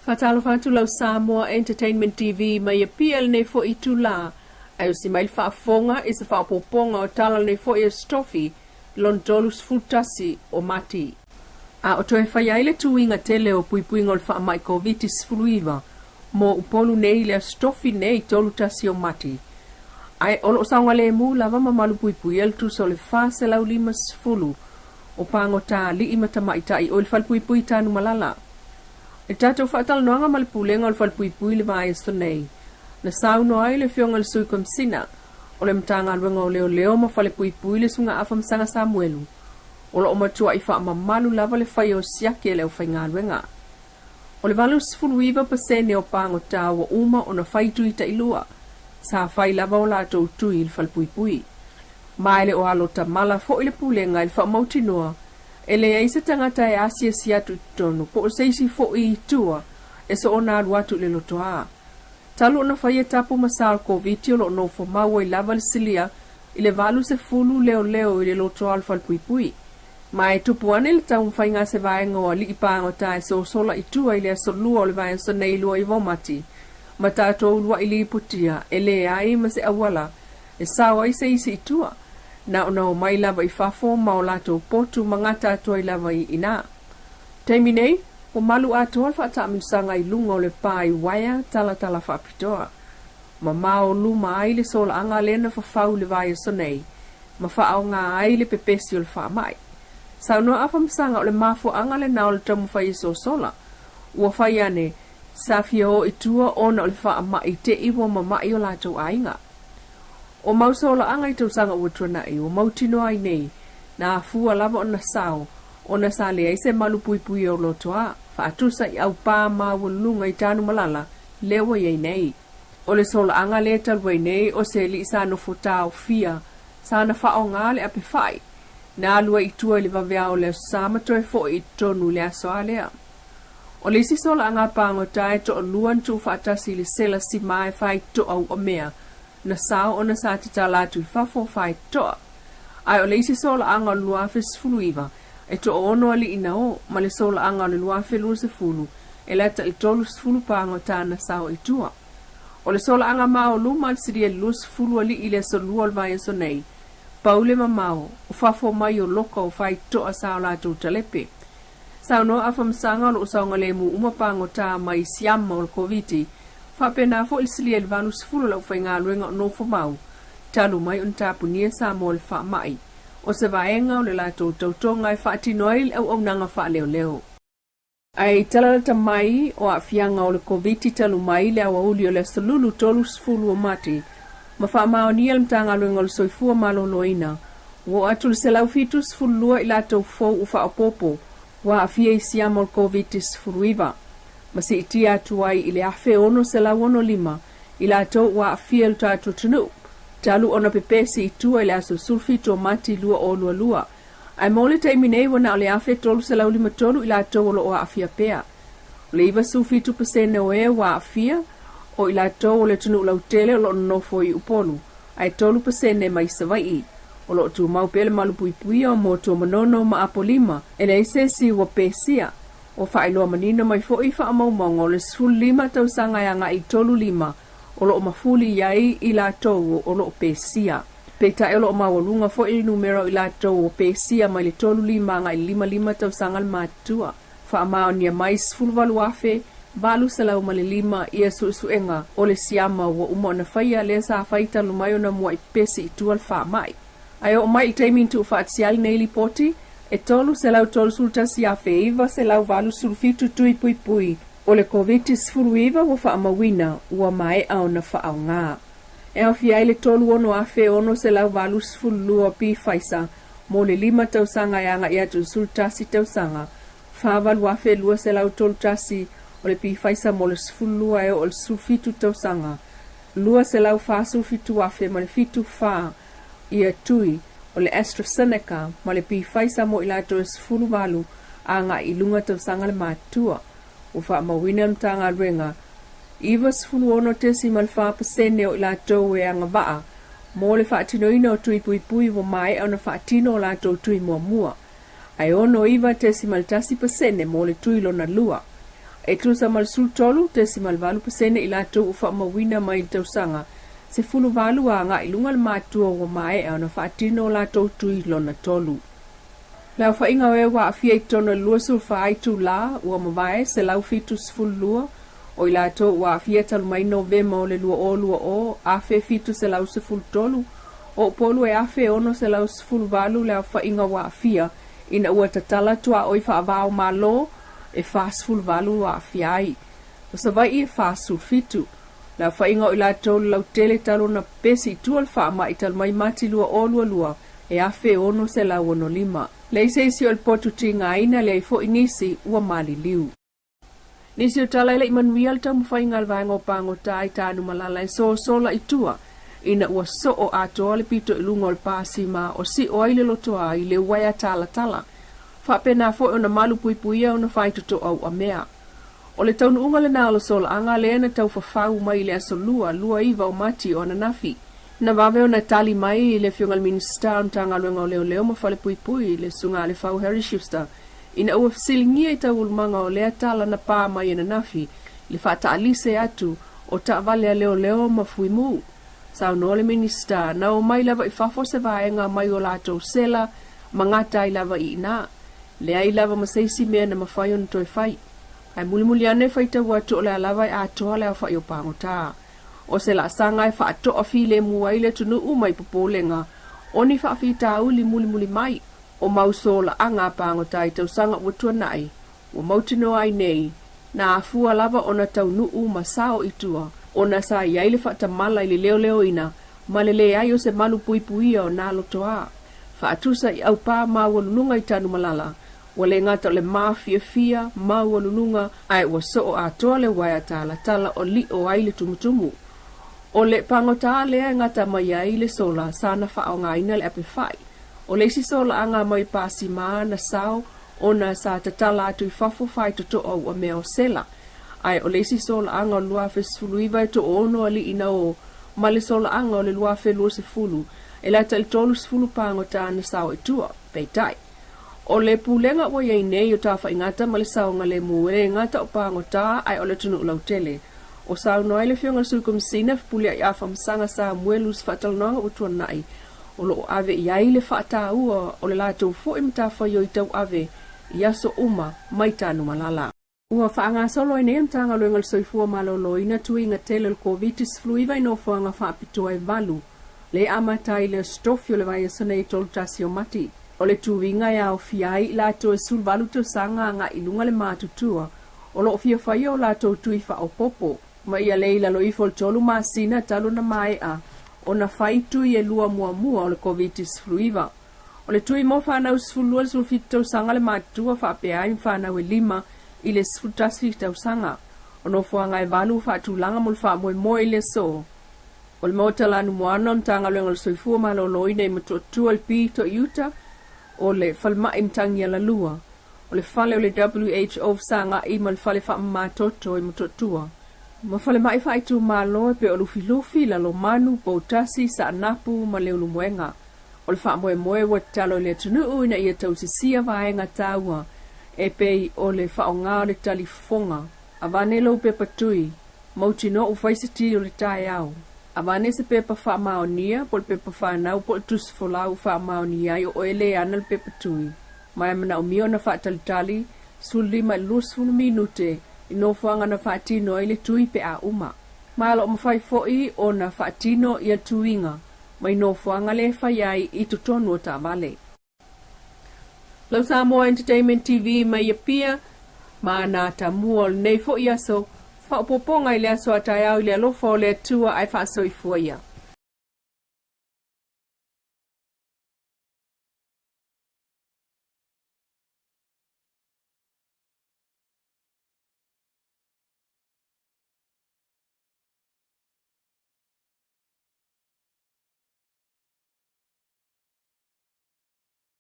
Fatalo lau Samoa Entertainment TV mai PL ne fo I tula. Ai si mai whaafonga is a whaapoponga o tala ne fo I stofi lon tolus futasi o mati. A o toe whaiaile tuinga tele o puipuinga o wha mai covitis fluiva mo upolu nei le stofi nei tolu tasi o mati. Ai olo saunga le mu lava mamalu puipui el tu so le fase lau limas fulu o pango ta li imata maitai o il fal puipui tanu malala. E tatou whaatal noanga malipulenga o le whalpuipui le vai estonei. Na sauno ai le fionga le sui komsina. O le mtanga alwenga o leo leo ma whale puipui le sunga afamsanga Samuelu. O le omatua I wha mamalu lava le whai o siake e leo whainga alwenga. O le valu sfuluiva pa Sene o pango ta wa uma o na whaitu I Leilua. Sa whai lava o lato tui le whalpuipui. Maile o alo ta mala fo I le pulenga I le wha mautinoa. Ele ai se tangata e asia si atu tonu, po o seisi fo I tua, e so ona alu atu le lotoa. Talu na whaia tapu masal COVID o lo no fo maua I lava le silia, I le valu se fulu leo I le lotoa al falpuipui. Ma e tupu ane le tau mwhainga se vaenga o li ipaango ta e so sola I tua I le aso lua o le vaenga so nei lua I vomati. Ma tato lua I li iputia, ele ai ma se awala, e sawa I se isi I tua. Na ona o mai lava I fafo ma o lato potu mangata atua I lava I ina. Teimi nei, o malu atua al whaata amisanga I lunga o le pā I waia tala whaapitoa. Ma mao luma ai le sola anga lena whawhau le vai so nei. Ma whaao ngā ai le pepesi o le wha mai. Sau noa afamsanga o le mafo anga le nao le tamu whai so sola. Ua whai ane, safia o itua ona o le wha mai te iwa ma mai o lato ainga. O mausola anga I tausanga ua tuanai, o mautino ai nei, na afua lava o na sao, o na sale ai se malu puipui o lotoa, whaatusa I au pā maua lunga I tanu malala, lewa iei nei. O le sola anga le talwai nei, o se li isa no fota o fia, sa na whao ngā le ape whai, na alua I tua I le vavea o le sama toe fo I tonu le aso alea. O le si sola anga pāngo tae to o luan tu whaatasi le sela si mai whai to au o mea, na sao o na sa tita latu I fafo whai toa. Ai o le isi sola anga o luafe sfuluiva, e to ono ali ina o, ma le sola anga o le luafe lua se fulu, e leta I tolu sfulu pango ta na sao I tua. O le sola anga mao luma al siria lua sfulu ali I le so lua al vai so nei, paule ma mao, o fafo mai o loka o whai toa sao latu talepe. Sao no afamsanga o lo usaunga le mu umapango ta mai siama o le koviti, whapena fo il silia il vanus fulu lau whainga luenga o no mau, talu mai un tapu nia sa mo le wha mai, o se vaenga o le lato tautonga I whaatinoai au nanga wha leo. Ai talalata mai o a fianga o le koviti talu mai le awa uli o le salulu tolu sfulu o mati, ma wha mao nia le mtanga luenga o le soifua malo loina, wo atu le se lau fitu sfulu lua I lato fau u wha opopo, wa a fia I siama o le koviti sfulu iwa. Ma se itia atuai I le afe ono se la wono lima, I la tau wa a fiel tato tunu. Talu ona pepesi I tua I le aso sulfito mati lua o lua. Ai mole taimi nei wana o le afe tolu se la ulima tolu I la tau o a fia pea. Le iwa sulfito pasene o e wa a fia, o I la tau o le tunu lau tele o lo nofo I upolu. Ai tolu pasene mai savai. O lo tu mau pele malu puipui o mo to manono ma apolima, ele ise si wa pesia. O whaeloa manino mai fo I wha maumanga o le sfulu lima tau sangayanga I tolu lima o lo mafuli iai I la tau o lo pesia. Peta e lo mawalunga fo I numero I la tau o pesia mai le tolu lima ngai lima tau sangal matua. Wha mao nia mai sfulu valu afe, valu salau male lima ia suenga o le siama wa uma na whaia le sa whaita lumayo na mua I pesi I tual wha mai. Ai o mai I teimin tu whaatiali nei li poti, e tolu se lau tolu sultasi a feiva se lau valu sulfitu tui pui. O le koviti sfuruiva wa wha amawina ua mae au na wha au ngā. E au fiai le tolu ono a fe ono se lau valu sfulua pi faisa mo le lima tausanga yanga ia tu sultasi tausanga. Whavalu a fe lua se lau tolu tasi o le pi faisa mo le sfulua e o le sulfitu tausanga. Lua se lau fa sulfitu a fe mo le fitu fa ia tui. O le AstraZeneca, ma le pi faisa mo ilato e sfulu walu a ngā ilunga tau sanga le mātua. O wha mawina mtanga renga. Iwa sfulu ono tesi ma le wha pasene o ilato e anga waa. Mo le wha atinoina o tui pui wo mai au na wha atino o lato tui mua. Ai ono iwa tesi ma le tasi pasene mo le tui lona lua. E tusa mal sultolu te si malvalu pasene ilato ufa mawina mai tausanga. Se fulu valu anga ilungal matua wa mae au na whaatino lato tui lona tolu. Lau whainga we wa afia itona lua sulfa aitu la ua mawae se lau fitu sifulu lua o ilato wa afia talu mai novema o le lua o afe fitu se lau sifulu tolu o polu e afe ono se lau sifulu valu lau whainga wa afia ina ua tatala tua oi whaavao malo e sifulu valu wa afia ai. O sa vai e sulfitu. La whainga o ilato lau tele talo na pesi tual whaama i tal mai mati lua lua e afe ono se lau ono lima. Leise isi o le potu tinga ina le fo inisi ua mali liu. Nisi o tala ila Immanuel tamu whainga alvaenga o pango tai tanu malala e sola itua ina ua so o ato le pito ilunga o le pasima o si o aile lotoa i le waya tala. Whapena fo o na malu puipuia o na whaituto au a mea. O le taunu unga le nalo sola anga le ena tau whawhau mai le aso lua iwa o mati o na nafi. Na vave o na tali mai le fiongal minista o tanga luenga o leo ma fale pui le sunga le fau Harry Schuster. Ina ua fasilingia i tau ulmanga o lea tala na pā mai e na nafi le whata alise atu o ta vale a leo ma fui mu. Sao no le minista na o mai lava i fafo se vaenga mai o lato sela mangata i lava i ina. Lea i lava maseisi mea na mawhai o na toi fai. Ai muli ane whaita watu o le alava i atoa le a whai o pangota. O se la sanga e whaatoa file mua ile tunu umai popolenga. Oni whaafita uli muli mai. O mausola anga pangota i tau sanga watua nai. O mautino ai nei. Na afua lava o na tau nuu masao itua. O na sa iaile whaatamala ili leo ina. Malele ai o se malu puipuia o na lotoa. Whaatusa i au pā maua i tanu malala. Wale ngata le mafia maua lununga ai wa so atoa le waya tala o li o aile tumutumu. O le pangota le ngata mai ai le sola sana wha o ngaina le ape fai. O le si sola anga mai pasi maa na sao o na sa tatala atu i fafo fai toto au a mea o sela. Ai o le si sola anga o luafe sfuluiva e to ono ali ina o ma le sola anga o le luafe lua se fulu. E la tal tolu sfulu pangota na sao e tua, peitai. O le pulenga wa yei nei o tafa ingata ma le saonga le muere ingata o pangota ai o le tunu ulau tele. O sao noai le fionga suikum sina fulia i afa msanga sa muelus fatalonga o tuan nai. O lo ave iai le fata ua o le lato fo imtafa yo i tau ave iaso uma mai tanu malala. Ua whaanga solo i neam tanga luengal soifua malolo ina tui inga tele le covitis fluiva ino whaanga whaapitoa e valu. Le amatai le stofio le vai Sene i tolu tasio mati. O le tuwinga ya o fiai la to e sulvalu to sanga nga ilunga le matutua. O lo fia fai o la to tui fa o popo. Ma ia leila lo ifol tolu masina talo na mai a. O na fai tui e lua mua o le covitis fluiva. O le tui mo whanau sfulua sulfito sanga le matutua fa peai whanau e lima i le sfutasi tau sanga. O no fuanga e valu fa tulanga mul fa moe le so. O le mautala anu moana tanga luengal soifua malolo ina i matutua al pi to iuta. O le falma imtangi ala lua. O le fale o le WHO sanga i mal fale fa matoto i matotua. Ma fale mai fa itu malo pe o lufi la lo manu potasi sa napu ma le ulumuenga. O le fa moe watalo le tunu ina ia tau sisia vaenga taua. E pe o le fa o ngā le talifonga. Avane lo pe patui. Mautino u faisiti o le tai au. Avane se pepa wha maonia, pol pepa whanau, pol tusfolau wha maonia, i o ele ana le pepa tui. Mai mana o mio na wha talitali, suli ma lusfunu minute, i no whanga na wha tino ile tui pe a uma. Mai alo mawhai foi o na wha tino i a tuinga, mai no whanga le whaiai i tutonu o ta vale. Lau Samoa Entertainment TV mai a pia, ma na ta muol nei fo i aso, whaopoponga i le aso atai au i le alofa o le atua ai wha soifua ia.